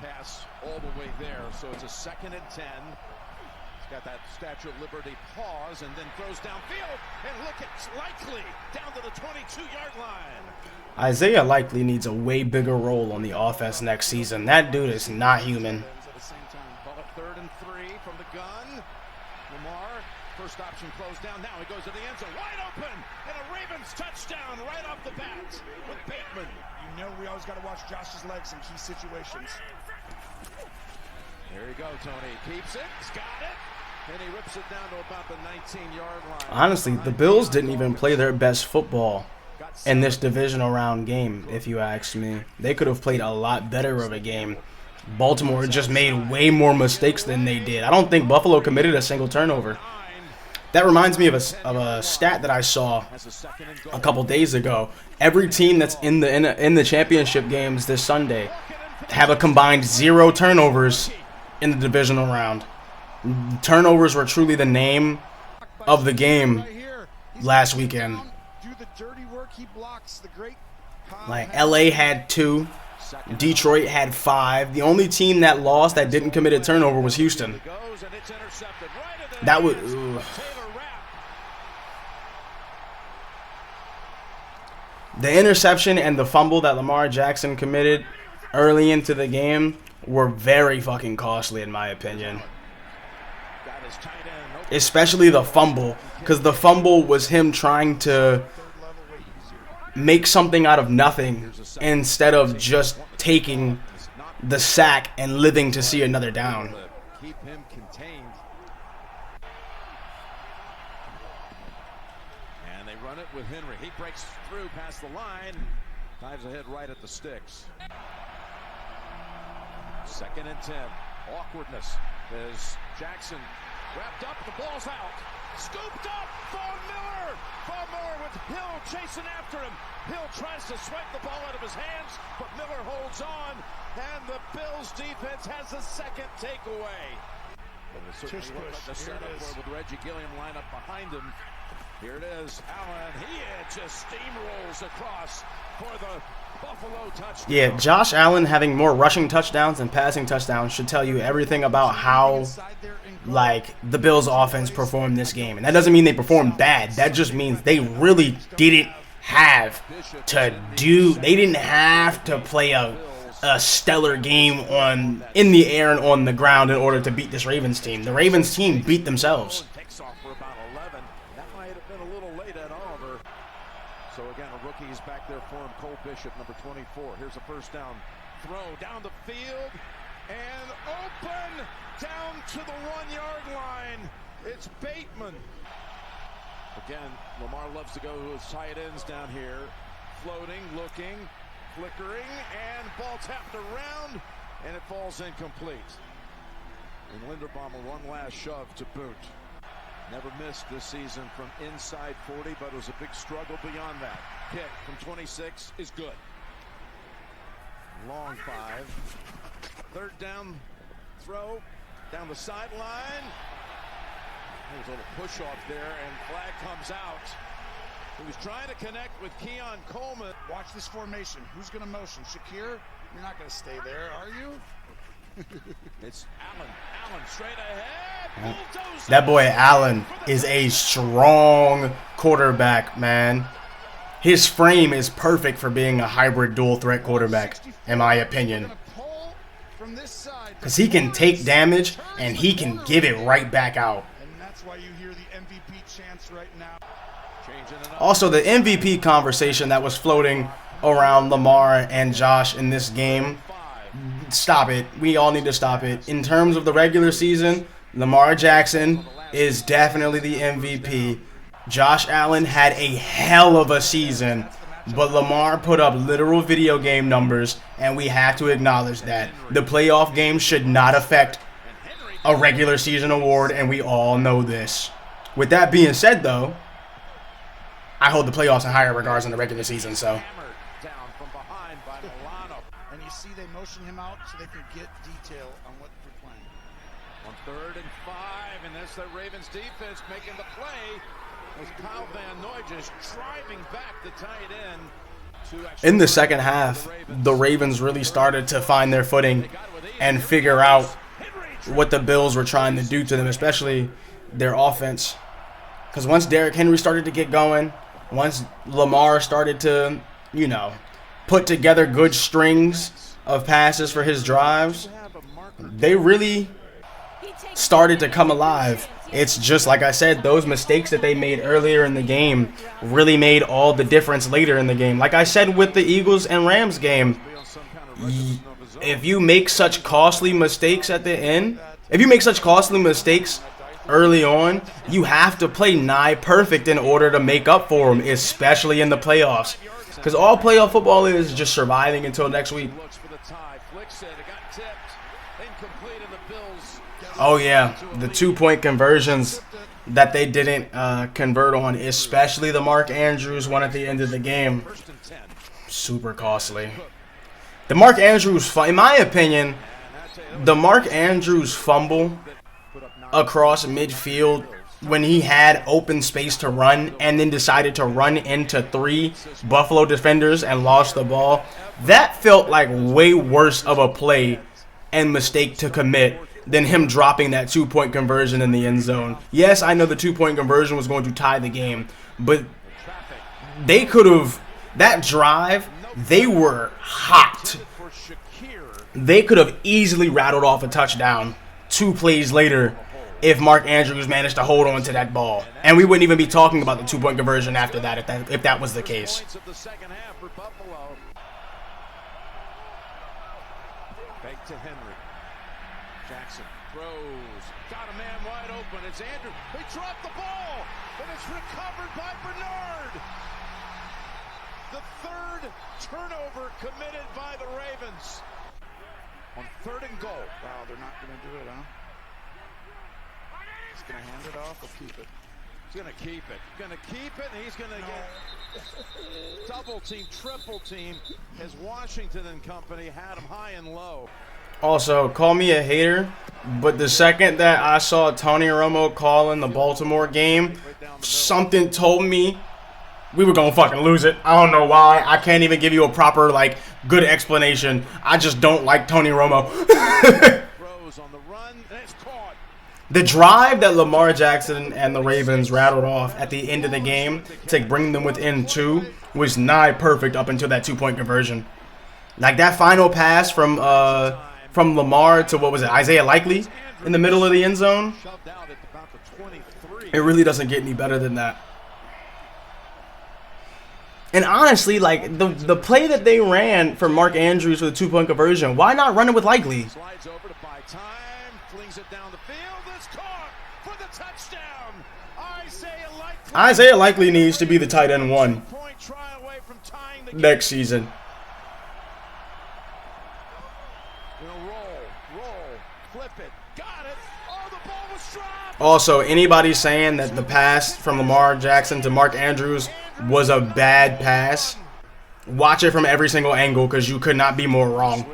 pass all the way there. So it's a 2nd and 10. He's got that Statue of Liberty pause and then throws downfield. And look at Likely down to the 22-yard line. Isaiah Likely needs a way bigger role on the offense next season. That dude is not human. Ball at 3rd and 3 from the gun. Lamar, first option closed down. Now he goes to the end zone, wide open, and a Ravens touchdown right off the bat with Bateman. You know we always got to watch Josh's legs in key situations. There you go, Tony. Keeps it. He's got it. And he rips it down to about the 19-yard line. Honestly, the Bills didn't even play their best football in this divisional round game, if you ask me. They could have played a lot better of a game. Baltimore just made way more mistakes than they did. I don't think Buffalo committed a single turnover. That reminds me of a stat that I saw a couple days ago. Every team that's in the championship games this Sunday have a combined 0 turnovers in the divisional round. Turnovers were truly the name of the game last weekend. Like LA had 2, Detroit had 5. The only team that lost that didn't commit a turnover was Houston. That was the interception and the fumble that Lamar Jackson committed early into the game were very fucking costly in my opinion. Especially the fumble, because the fumble was him trying to make something out of nothing instead of just taking the sack and living to see another down. Keep him contained. And they run it with Henry. He breaks through past the line. Dives ahead right at the sticks. 2nd and 10. Awkwardness as Jackson wrapped up. The ball's out. Scooped up. Von Miller. Von Miller with Hill chasing after him. Hill tries to swipe the ball out of his hands, but Miller holds on. And the Bills defense has a 2nd takeaway. Tush push. The setup with Reggie Gilliam line up behind him. Here it is. Allen. He just steamrolls across for the Buffalo touchdown. Yeah, Josh Allen having more rushing touchdowns than passing touchdowns should tell you everything about how the Bills offense performed this game. And that doesn't mean they performed bad. That just means they really didn't have to play a stellar game in the air and on the ground in order to beat this Ravens team. The Ravens team beat themselves. Takes off for about 11. That might have been a little late at Oliver. So again, a rookie is back there for him. Cole Bishop, number 24. Here's a first down throw down the field and open down to the 1-yard line. It's Bateman. Again, Lamar loves to go to his tight ends down here. Floating, looking, flickering, and ball tapped around, and it falls incomplete. And Linderbaum one last shove to boot. Never missed this season from inside 40, but it was a big struggle beyond that. Kick from 26 is good. Long 5. 3rd down throw down the sideline. There's a little push off there, and flag comes out. He was trying to connect with Keon Coleman. Watch this formation. Who's going to motion? Shakir? You're not going to stay there, are you? It's Allen. Allen straight ahead. Bulldozer. That boy Allen is a strong quarterback, man. His frame is perfect for being a hybrid dual threat quarterback, in my opinion. Because he can take damage and he can give it right back out. And that's why you hear the MVP chants right now. Also, the MVP conversation that was floating around Lamar and Josh in this game, stop it. We all need to stop it. In terms of the regular season, Lamar Jackson is definitely the MVP. Josh Allen had a hell of a season, but Lamar put up literal video game numbers, and we have to acknowledge that. The playoff game should not affect a regular season award, and we all know this. With that being said, though, I hold the playoffs in higher regards than the regular season, so. And you see they motion him out so they can get detail on what they're playing. On 3rd and 5, and that's the Ravens defense making the play. As Kyle Van Noy just driving back the tight end. In the second half, the Ravens really started to find their footing and figure out what the Bills were trying to do to them, especially their offense. Because once Derrick Henry started to get going, once Lamar started to, put together good strings of passes for his drives, they really started to come alive. It's just like I said, those mistakes that they made earlier in the game really made all the difference later in the game. Like I said with the Eagles and Rams game, if you make such costly mistakes at the end, if you make such costly mistakes early on, you have to play nigh perfect in order to make up for them, especially in the playoffs. Because all playoff football is just surviving until next week. Oh yeah, the 2-point conversions that they didn't convert on, especially the Mark Andrews one at the end of the game. Super costly. The Mark Andrews, in my opinion, the Mark Andrews fumble across midfield when he had open space to run and then decided to run into 3 Buffalo defenders and lost the ball, that felt like way worse of a play and mistake to commit than him dropping that 2-point conversion in the end zone. Yes, I know the 2-point conversion was going to tie the game, but they could have, that drive, they were hot. They could have easily rattled off a touchdown 2 plays later if Mark Andrews managed to hold on to that ball. And we wouldn't even be talking about the 2-point conversion after that if that was the case. Back to Henry. Jackson throws. Got a man wide open. It's Andrews. They dropped the ball, but it's recovered by Bernard. The 3rd turnover committed by the Ravens. On 3rd and goal. Wow, they're not going to do it, huh? He's going to hand it off or keep it? He's going to keep it. Going to keep it, and he's going to get double team, triple team, as Washington and company had him high and low. Also, call me a hater, but the second that I saw Tony Romo call in the Baltimore game, something told me we were going to fucking lose it. I don't know why. I can't even give you a proper, good explanation. I just don't like Tony Romo. The drive that Lamar Jackson and the Ravens rattled off at the end of the game to bring them within 2 was nigh perfect up until that 2-point conversion. Like that final pass from Lamar to, what was it, Isaiah Likely in the middle of the end zone? It really doesn't get any better than that. And honestly, the play that they ran for Mark Andrews for the 2-point conversion, why not run it with Likely? Slides over to buy time, flings it down the field. It's caught for the touchdown. Isaiah Likely needs to be the tight end 1 next season. Also, anybody saying that the pass from Lamar Jackson to Mark Andrews was a bad pass, watch it from every single angle because you could not be more wrong.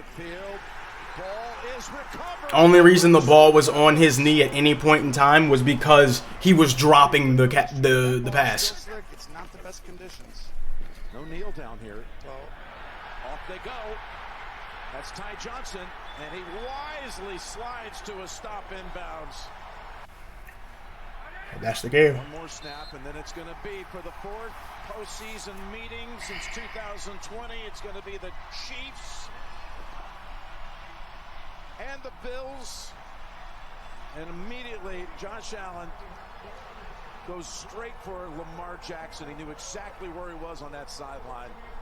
Only reason the ball was on his knee at any point in time was because he was dropping the pass. It's not the best conditions. No kneel down here. Off they go. That's Ty Johnson, and he wisely slides to a stop inbounds. That's the game. One more snap, and then it's going to be for the 4th postseason meeting since 2020. It's going to be the Chiefs and the Bills. And immediately, Josh Allen goes straight for Lamar Jackson. He knew exactly where he was on that sideline.